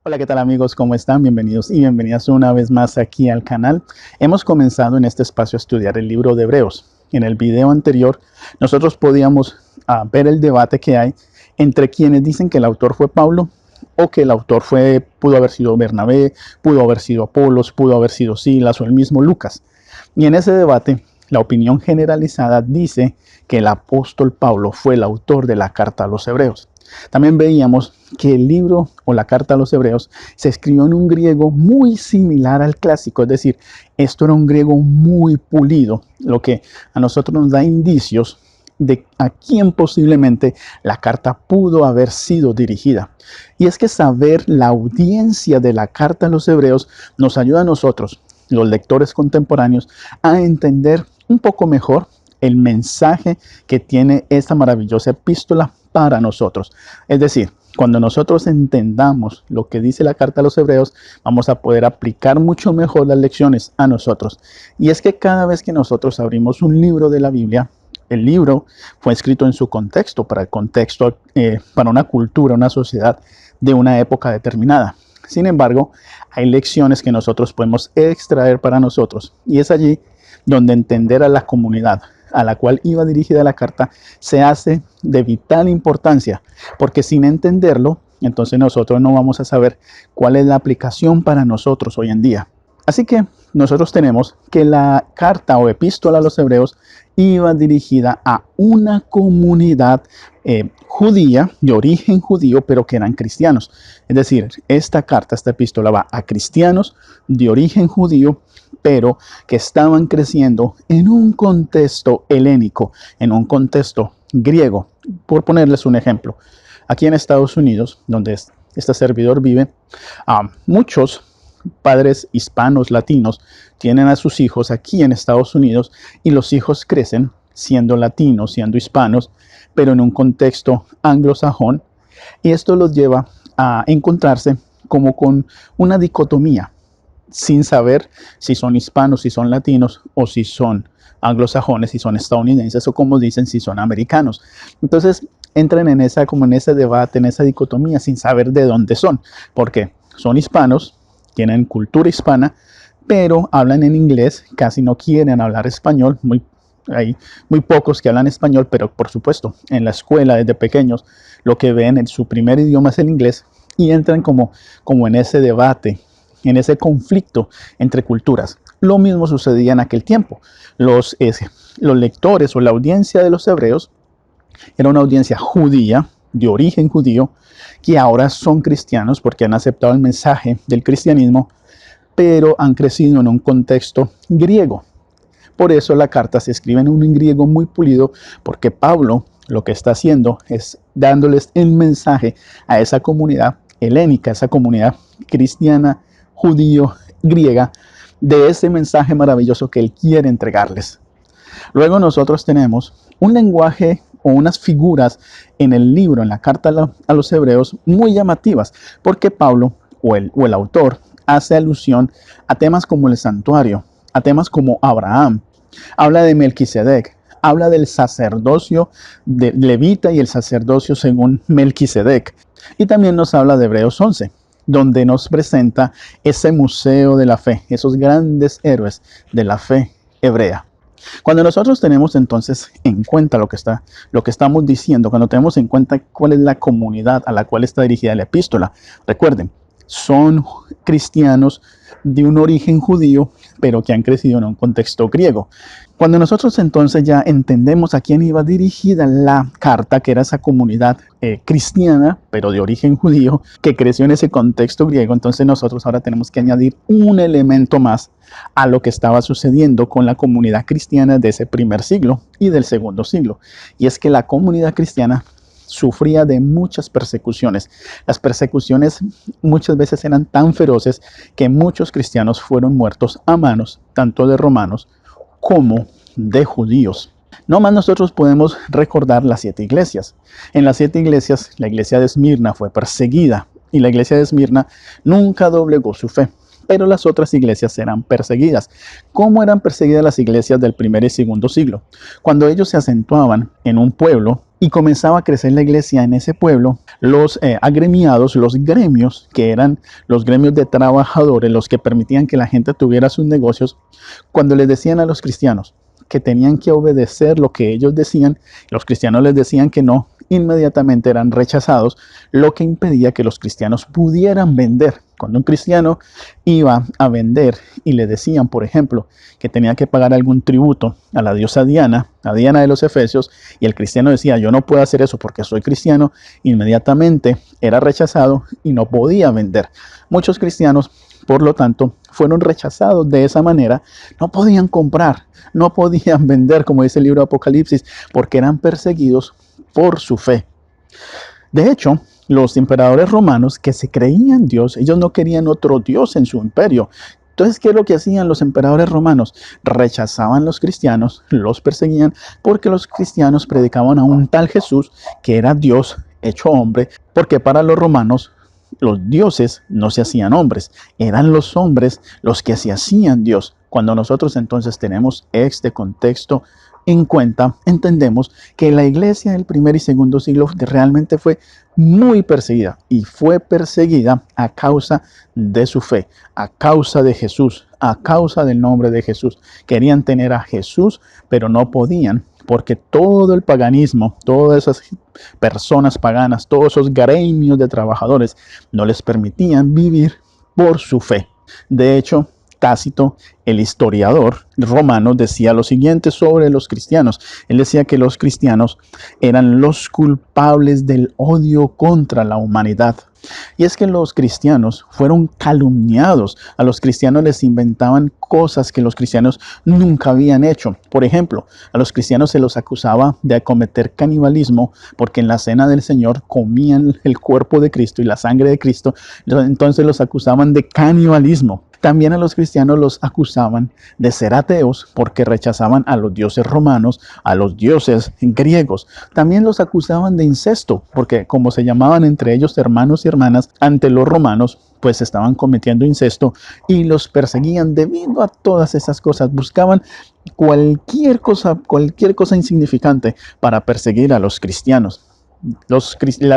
Hola, ¿qué tal amigos? ¿Cómo están? Bienvenidos y bienvenidas una vez más aquí al canal. Hemos comenzado en este espacio a estudiar el libro de Hebreos. En el video anterior nosotros podíamos ver el debate que hay entre quienes dicen que el autor fue Pablo o que el autor pudo haber sido Bernabé, pudo haber sido Apolos, pudo haber sido Silas o el mismo Lucas. Y en ese debate la opinión generalizada dice que el apóstol Pablo fue el autor de la carta a los Hebreos. También veíamos que el libro o la carta a los Hebreos se escribió en un griego muy similar al clásico, es decir, esto era un griego muy pulido, lo que a nosotros nos da indicios de a quién posiblemente la carta pudo haber sido dirigida. Y es que saber la audiencia de la carta a los Hebreos nos ayuda a nosotros, los lectores contemporáneos, a entender un poco mejor el mensaje que tiene esta maravillosa epístola para nosotros. Es decir, cuando nosotros entendamos lo que dice la carta a los Hebreos, vamos a poder aplicar mucho mejor las lecciones a nosotros. Y es que cada vez que nosotros abrimos un libro de la Biblia, el libro fue escrito en su contexto, para el contexto, para una cultura, una sociedad de una época determinada. Sin embargo, hay lecciones que nosotros podemos extraer para nosotros. Y es allí donde entender a la comunidad a la cual iba dirigida la carta se hace de vital importancia, porque sin entenderlo, entonces nosotros no vamos a saber cuál es la aplicación para nosotros hoy en día. Así que nosotros tenemos que la carta o epístola a los Hebreos iba dirigida a una comunidad judía, de origen judío, pero que eran cristianos. Es decir, esta epístola va a cristianos de origen judío, pero que estaban creciendo en un contexto helénico, en un contexto griego. Por ponerles un ejemplo, aquí en Estados Unidos, donde este servidor vive, muchos padres hispanos, latinos, tienen a sus hijos aquí en Estados Unidos y los hijos crecen siendo latinos, siendo hispanos, pero en un contexto anglosajón, y esto los lleva a encontrarse como con una dicotomía, sin saber si son hispanos, si son latinos o si son anglosajones, si son estadounidenses o como dicen, si son americanos. Entonces entran en ese debate, en esa dicotomía sin saber de dónde son, porque son hispanos, tienen cultura hispana, pero hablan en inglés, casi no quieren hablar español, hay muy pocos que hablan español, pero por supuesto, en la escuela desde pequeños, lo que ven en su primer idioma es el inglés y entran como en ese debate, en ese conflicto entre culturas. Lo mismo sucedía en aquel tiempo. Los lectores o la audiencia de los hebreos era una audiencia judía, de origen judío, que ahora son cristianos porque han aceptado el mensaje del cristianismo, pero han crecido en un contexto griego. Por eso la carta se escribe en un griego muy pulido, porque Pablo lo que está haciendo es dándoles el mensaje a esa comunidad helénica, esa comunidad cristiana, judío, griega, de ese mensaje maravilloso que él quiere entregarles. Luego nosotros tenemos un lenguaje o unas figuras en el libro, en la carta a los Hebreos, muy llamativas, porque Pablo o el autor hace alusión a temas como el santuario, a temas como Abraham, habla de Melquisedec, habla del sacerdocio de Levita y el sacerdocio según Melquisedec, y también nos habla de Hebreos 11, donde nos presenta ese museo de la fe, esos grandes héroes de la fe hebrea. Cuando nosotros tenemos entonces en cuenta lo que estamos diciendo, cuando tenemos en cuenta cuál es la comunidad a la cual está dirigida la epístola, recuerden, son cristianos de un origen judío, pero que han crecido en un contexto griego. Cuando nosotros entonces ya entendemos a quién iba dirigida la carta, que era esa comunidad cristiana, pero de origen judío, que creció en ese contexto griego, entonces nosotros ahora tenemos que añadir un elemento más a lo que estaba sucediendo con la comunidad cristiana de ese primer siglo y del segundo siglo. Y es que la comunidad cristiana sufría de muchas persecuciones. Las persecuciones muchas veces eran tan feroces que muchos cristianos fueron muertos a manos tanto de romanos como de judíos. No más nosotros podemos recordar las 7 iglesias. En las 7 iglesias, la iglesia de Esmirna fue perseguida y la iglesia de Esmirna nunca doblegó su fe. Pero las otras iglesias eran perseguidas. ¿Cómo eran perseguidas las iglesias del primer y segundo siglo? Cuando ellos se acentuaban en un pueblo, y comenzaba a crecer la iglesia en ese pueblo. Los agremiados, los gremios, que eran los gremios de trabajadores, los que permitían que la gente tuviera sus negocios, cuando les decían a los cristianos que tenían que obedecer lo que ellos decían, los cristianos les decían que no, inmediatamente eran rechazados, lo que impedía que los cristianos pudieran vender. Cuando un cristiano iba a vender y le decían, por ejemplo, que tenía que pagar algún tributo a la diosa Diana, a Diana de los Efesios, y el cristiano decía, yo no puedo hacer eso porque soy cristiano, inmediatamente era rechazado y no podía vender. Muchos cristianos, por lo tanto, fueron rechazados de esa manera, no podían comprar, no podían vender, como dice el libro de Apocalipsis, porque eran perseguidos por su fe. De hecho, los emperadores romanos que se creían Dios, ellos no querían otro Dios en su imperio. Entonces, ¿qué es lo que hacían los emperadores romanos? Rechazaban a los cristianos, los perseguían, porque los cristianos predicaban a un tal Jesús que era Dios hecho hombre, porque para los romanos los dioses no se hacían hombres, eran los hombres los que se hacían Dios. Cuando nosotros entonces tenemos este contexto en cuenta, entendemos que la iglesia del primer y segundo siglo realmente fue muy perseguida, y fue perseguida a causa de su fe, a causa de Jesús, a causa del nombre de Jesús. Querían tener a Jesús, pero no podían, porque todo el paganismo, todas esas personas paganas, todos esos gremios de trabajadores no les permitían vivir por su fe. De hecho, Tácito, el historiador romano, decía lo siguiente sobre los cristianos. Él decía que los cristianos eran los culpables del odio contra la humanidad. Y es que los cristianos fueron calumniados. A los cristianos les inventaban cosas que los cristianos nunca habían hecho. Por ejemplo, a los cristianos se los acusaba de cometer canibalismo porque en la cena del Señor comían el cuerpo de Cristo y la sangre de Cristo. Entonces los acusaban de canibalismo. También a los cristianos los acusaban de ser ateos porque rechazaban a los dioses romanos, a los dioses griegos. También los acusaban de incesto porque, como se llamaban entre ellos hermanos y hermanas, ante los romanos pues estaban cometiendo incesto y los perseguían debido a todas esas cosas. Buscaban cualquier cosa insignificante para perseguir a los cristianos.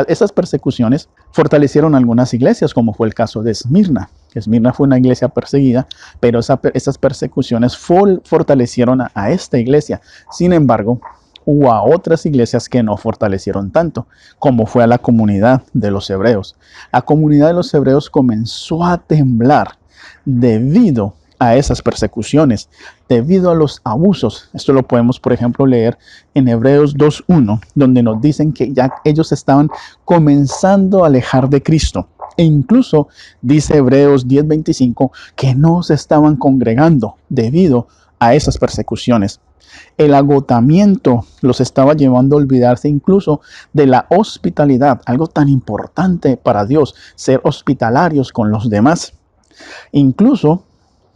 Esas persecuciones fortalecieron algunas iglesias, como fue el caso de Esmirna. Esmirna fue una iglesia perseguida, pero esas persecuciones fortalecieron a esta iglesia. Sin embargo, hubo a otras iglesias que no fortalecieron tanto, como fue a la comunidad de los hebreos. La comunidad de los hebreos comenzó a temblar debido a esas persecuciones, debido a los abusos. Esto lo podemos, por ejemplo, leer en Hebreos 2:1, donde nos dicen que ya ellos estaban comenzando a alejar de Cristo. E incluso dice Hebreos 10:25 que no se estaban congregando debido a esas persecuciones. El agotamiento los estaba llevando a olvidarse incluso de la hospitalidad, algo tan importante para Dios, ser hospitalarios con los demás. Incluso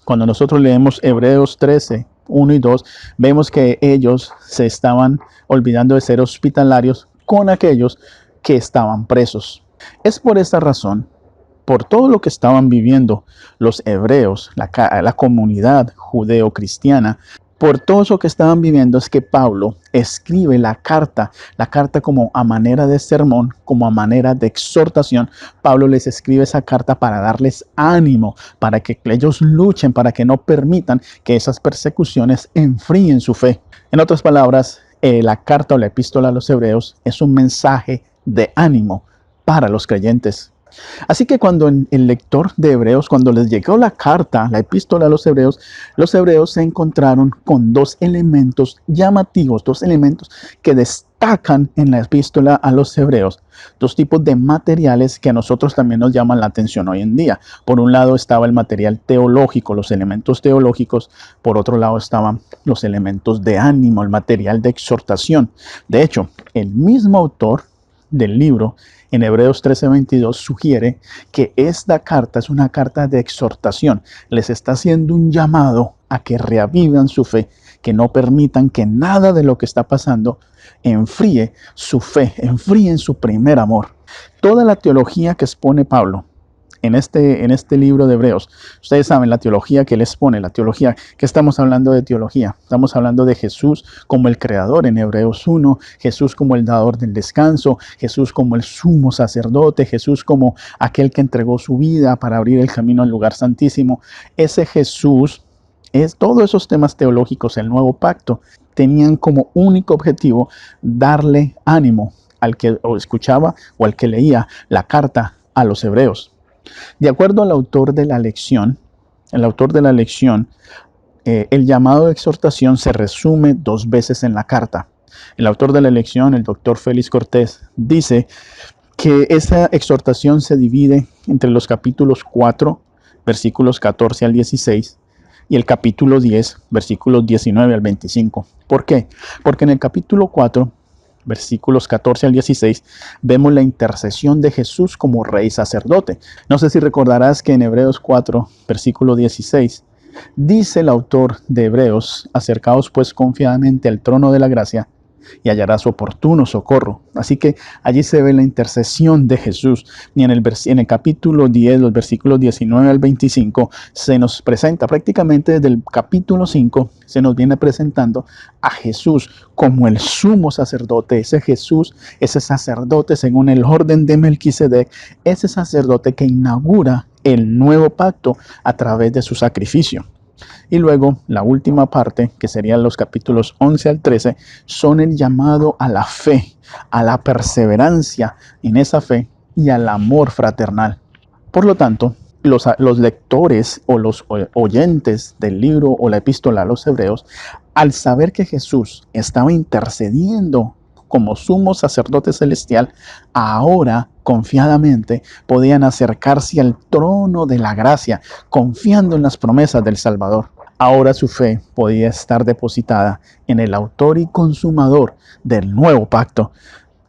cuando nosotros leemos Hebreos 13:1 y 2, vemos que ellos se estaban olvidando de ser hospitalarios con aquellos que estaban presos. Es por esta razón, por todo lo que estaban viviendo los hebreos, la comunidad judeo-cristiana, por todo eso que estaban viviendo, es que Pablo escribe la carta como a manera de sermón, como a manera de exhortación. Pablo les escribe esa carta para darles ánimo, para que ellos luchen, para que no permitan que esas persecuciones enfríen su fe. En otras palabras, la carta o la epístola a los hebreos es un mensaje de ánimo para los creyentes. Así que cuando el lector de Hebreos, cuando les llegó la carta, la epístola a los hebreos se encontraron con dos elementos llamativos, dos elementos que destacan en la epístola a los hebreos, dos tipos de materiales que a nosotros también nos llaman la atención hoy en día. Por un lado estaba el material teológico, los elementos teológicos, por otro lado estaban los elementos de ánimo, el material de exhortación. De hecho, el mismo autor del libro, en Hebreos 13:22, sugiere que esta carta es una carta de exhortación. Les está haciendo un llamado a que reavivan su fe, que no permitan que nada de lo que está pasando enfríe su fe, enfríen su primer amor. Toda la teología que expone Pablo en este libro de Hebreos. Ustedes saben la teología que les pone, la teología, que estamos hablando de teología. Estamos hablando de Jesús como el creador en Hebreos 1, Jesús como el dador del descanso, Jesús como el sumo sacerdote, Jesús como aquel que entregó su vida para abrir el camino al lugar santísimo. Ese Jesús es todos esos temas teológicos, el nuevo pacto, tenían como único objetivo darle ánimo al que escuchaba o al que leía la carta a los hebreos. De acuerdo al autor de la lección, el llamado de exhortación se resume 2 veces en la carta. El autor de la lección, el doctor Félix Cortés, dice que esa exhortación se divide entre los capítulos 4, versículos 14 al 16, y el capítulo 10, versículos 19 al 25. ¿Por qué? Porque en el capítulo 4, versículos 14 al 16, vemos la intercesión de Jesús como rey sacerdote. No sé si recordarás que en Hebreos 4, versículo 16, dice el autor de Hebreos: acercaos pues confiadamente al trono de la gracia y hallarás oportuno socorro. Así que allí se ve la intercesión de Jesús. Y en el capítulo 10, los versículos 19 al 25, se nos presenta prácticamente desde el capítulo 5, se nos viene presentando a Jesús como el sumo sacerdote. Ese Jesús, ese sacerdote según el orden de Melquisedec, ese sacerdote que inaugura el nuevo pacto a través de su sacrificio. Y luego la última parte, que serían los capítulos 11 al 13, son el llamado a la fe, a la perseverancia en esa fe y al amor fraternal. Por lo tanto, los lectores o los oyentes del libro o la epístola a los hebreos, al saber que Jesús estaba intercediendo como sumo sacerdote celestial, ahora confiadamente podían acercarse al trono de la gracia, confiando en las promesas del Salvador. Ahora su fe podía estar depositada en el autor y consumador del nuevo pacto.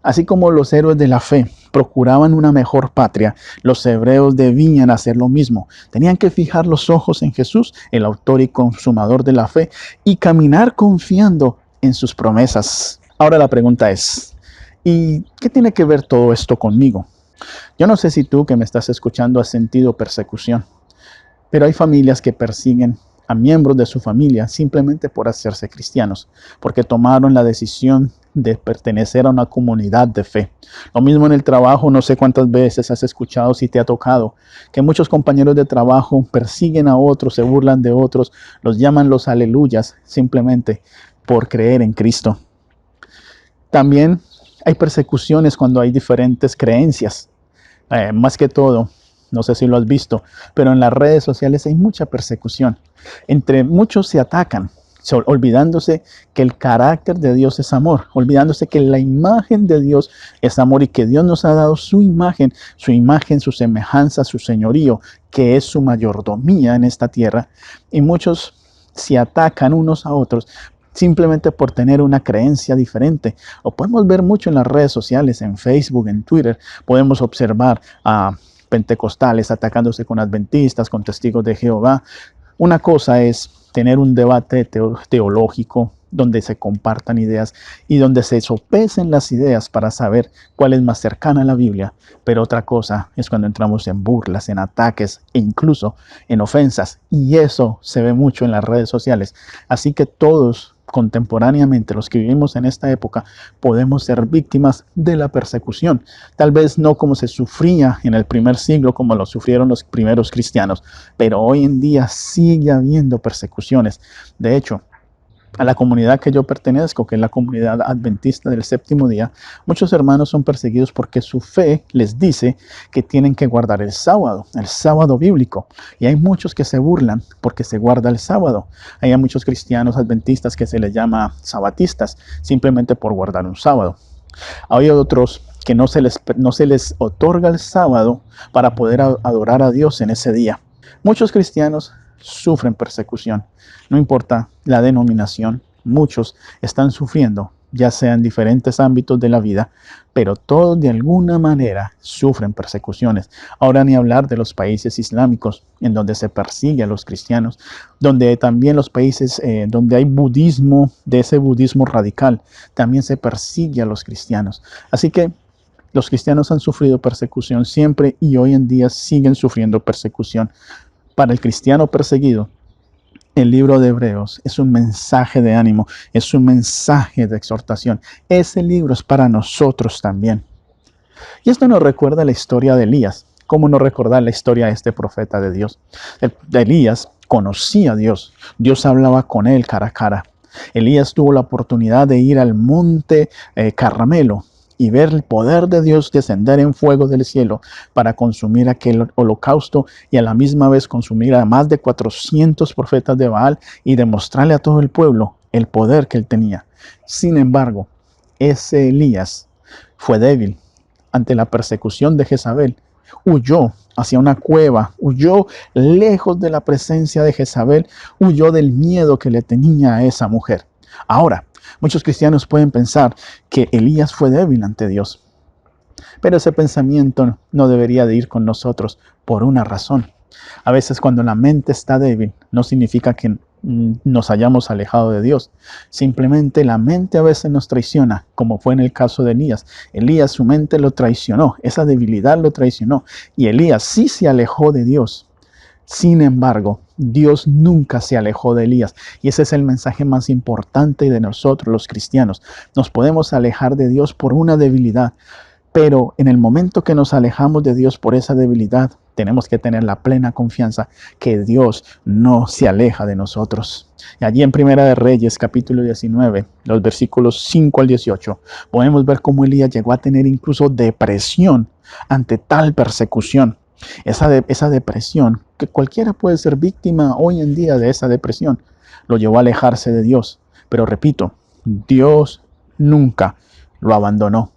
Así como los héroes de la fe procuraban una mejor patria, los hebreos debían hacer lo mismo. Tenían que fijar los ojos en Jesús, el autor y consumador de la fe, y caminar confiando en sus promesas. Ahora la pregunta es, ¿y qué tiene que ver todo esto conmigo? Yo no sé si tú que me estás escuchando has sentido persecución, pero hay familias que persiguen a miembros de su familia simplemente por hacerse cristianos, porque tomaron la decisión de pertenecer a una comunidad de fe. Lo mismo en el trabajo, no sé cuántas veces has escuchado, si te ha tocado, que muchos compañeros de trabajo persiguen a otros, se burlan de otros, los llaman los aleluyas simplemente por creer en Cristo. También hay persecuciones cuando hay diferentes creencias. Más que todo, no sé si lo has visto, pero en las redes sociales hay mucha persecución. Entre muchos se atacan, olvidándose que el carácter de Dios es amor, olvidándose que la imagen de Dios es amor y que Dios nos ha dado su imagen, su semejanza, su señorío, que es su mayordomía en esta tierra. Y muchos se atacan unos a otros simplemente por tener una creencia diferente. Lo podemos ver mucho en las redes sociales, en Facebook, en Twitter. Podemos observar a pentecostales atacándose con adventistas, con testigos de Jehová. Una cosa es tener un debate teológico donde se compartan ideas y donde se sopesen las ideas para saber cuál es más cercana a la Biblia. Pero otra cosa es cuando entramos en burlas, en ataques e incluso en ofensas. Y eso se ve mucho en las redes sociales. Así que todos contemporáneamente, los que vivimos en esta época, podemos ser víctimas de la persecución. Tal vez no como se sufría en el primer siglo, como lo sufrieron los primeros cristianos, pero hoy en día sigue habiendo persecuciones. De hecho, a la comunidad que yo pertenezco, que es la comunidad adventista del séptimo día, muchos hermanos son perseguidos porque su fe les dice que tienen que guardar el sábado bíblico. Y hay muchos que se burlan porque se guarda el sábado. Hay muchos cristianos adventistas que se les llama sabatistas, simplemente por guardar un sábado. Hay otros que no se les otorga el sábado para poder adorar a Dios en ese día. Muchos cristianos sufren persecución, no importa la denominación, muchos están sufriendo, ya sea en diferentes ámbitos de la vida, pero todos de alguna manera sufren persecuciones. Ahora ni hablar de los países islámicos, en donde se persigue a los cristianos, donde también los países donde hay budismo, de ese budismo radical, también se persigue a los cristianos. Así que Los cristianos han sufrido persecución siempre y hoy en día siguen sufriendo persecución. Para el cristiano perseguido, el libro de Hebreos es un mensaje de ánimo, es un mensaje de exhortación. Ese libro es para nosotros también. Y esto nos recuerda la historia de Elías. ¿Cómo no recordar la historia de este profeta de Dios? Elías conocía a Dios. Dios hablaba con él cara a cara. Elías tuvo la oportunidad de ir al monte Carmelo y ver el poder de Dios descender en fuego del cielo para consumir aquel holocausto y a la misma vez consumir a más de 400 profetas de Baal y demostrarle a todo el pueblo el poder que él tenía. Sin embargo, ese Elías fue débil ante la persecución de Jezabel. Huyó hacia una cueva, huyó lejos de la presencia de Jezabel, huyó del miedo que le tenía a esa mujer. Ahora, muchos cristianos pueden pensar que Elías fue débil ante Dios, pero ese pensamiento no debería de ir con nosotros por una razón. A veces cuando la mente está débil, no significa que nos hayamos alejado de Dios. Simplemente la mente a veces nos traiciona, como fue en el caso de Elías. Elías, su mente lo traicionó, esa debilidad lo traicionó. Y Elías sí se alejó de Dios. Sin embargo, Dios nunca se alejó de Elías. Y ese es el mensaje más importante de nosotros los cristianos. Nos podemos alejar de Dios por una debilidad. Pero en el momento que nos alejamos de Dios por esa debilidad, tenemos que tener la plena confianza que Dios no se aleja de nosotros. Y allí en Primera de Reyes, capítulo 19, los versículos 5 al 18, podemos ver cómo Elías llegó a tener incluso depresión ante tal persecución. Esa depresión, que cualquiera puede ser víctima hoy en día de esa depresión, lo llevó a alejarse de Dios. Pero repito, Dios nunca lo abandonó.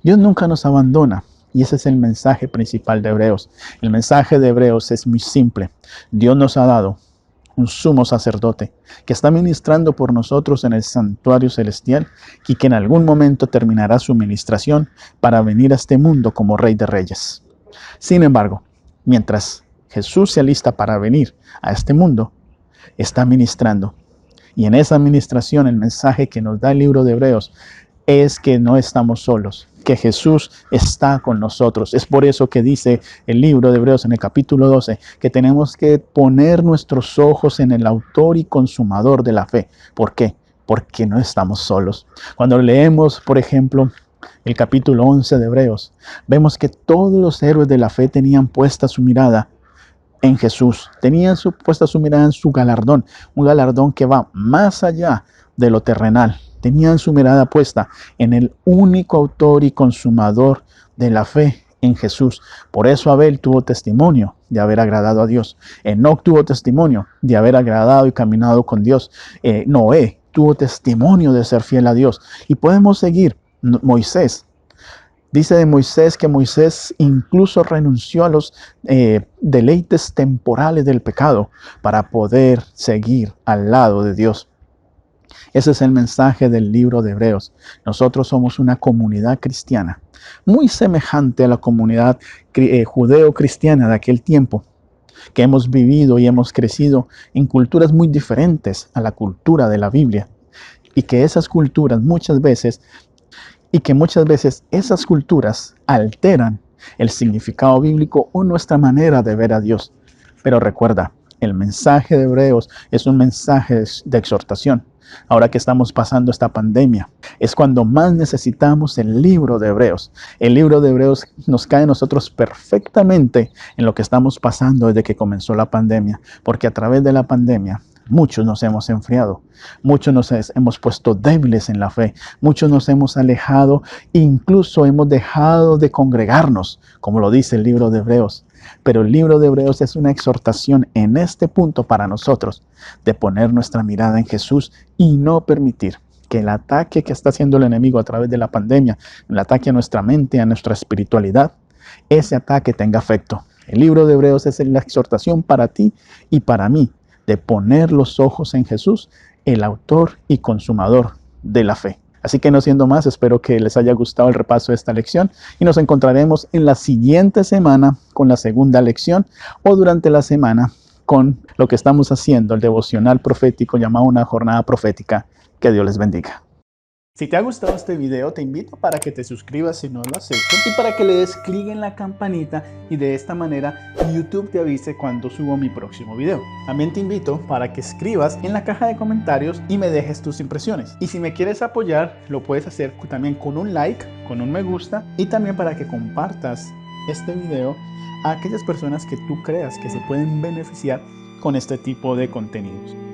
Dios nunca nos abandona y ese es el mensaje principal de Hebreos. El mensaje de Hebreos es muy simple. Dios nos ha dado un sumo sacerdote que está ministrando por nosotros en el santuario celestial y que en algún momento terminará su ministración para venir a este mundo como Rey de Reyes. Sin embargo, mientras Jesús se alista para venir a este mundo, está ministrando. Y en esa administración, el mensaje que nos da el libro de Hebreos es que no estamos solos, que Jesús está con nosotros. Es por eso que dice el libro de Hebreos en el capítulo 12, que tenemos que poner nuestros ojos en el autor y consumador de la fe. ¿Por qué? Porque no estamos solos. Cuando leemos, por ejemplo, el capítulo 11 de Hebreos, vemos que todos los héroes de la fe tenían puesta su mirada en Jesús. Tenían puesta su mirada en su galardón, un galardón que va más allá de lo terrenal. Tenían su mirada puesta en el único autor y consumador de la fe, en Jesús. Por eso Abel tuvo testimonio de haber agradado a Dios. Enoc tuvo testimonio de haber agradado y caminado con Dios. Noé tuvo testimonio de ser fiel a Dios. Y podemos seguir. Moisés. Dice de Moisés que Moisés incluso renunció a los deleites temporales del pecado para poder seguir al lado de Dios. Ese es el mensaje del libro de Hebreos. Nosotros somos una comunidad cristiana, muy semejante a la comunidad judeo-cristiana de aquel tiempo, que hemos vivido y hemos crecido en culturas muy diferentes a la cultura de la Biblia. Y que esas culturas muchas veces esas culturas alteran el significado bíblico o nuestra manera de ver a Dios. Pero recuerda, el mensaje de Hebreos es un mensaje de exhortación. Ahora que estamos pasando esta pandemia, es cuando más necesitamos el libro de Hebreos. El libro de Hebreos nos cae a nosotros perfectamente en lo que estamos pasando desde que comenzó la pandemia, porque a través de la pandemia muchos nos hemos enfriado, muchos nos hemos puesto débiles en la fe, muchos nos hemos alejado, incluso hemos dejado de congregarnos, como lo dice el libro de Hebreos. Pero el libro de Hebreos es una exhortación en este punto para nosotros, de poner nuestra mirada en Jesús y no permitir que el ataque que está haciendo el enemigo a través de la pandemia, el ataque a nuestra mente, a nuestra espiritualidad, ese ataque tenga efecto. El libro de Hebreos es la exhortación para ti y para mí, de poner los ojos en Jesús, el autor y consumador de la fe. Así que no siendo más, espero que les haya gustado el repaso de esta lección y nos encontraremos en la siguiente semana con la segunda lección o durante la semana con lo que estamos haciendo, el devocional profético llamado una jornada profética. Que Dios les bendiga. Si te ha gustado este video, te invito para que te suscribas si no lo has hecho y para que le des clic en la campanita y de esta manera YouTube te avise cuando subo mi próximo video. También te invito para que escribas en la caja de comentarios y me dejes tus impresiones. Y si me quieres apoyar, lo puedes hacer también con un like, con un me gusta y también para que compartas este video a aquellas personas que tú creas que se pueden beneficiar con este tipo de contenidos.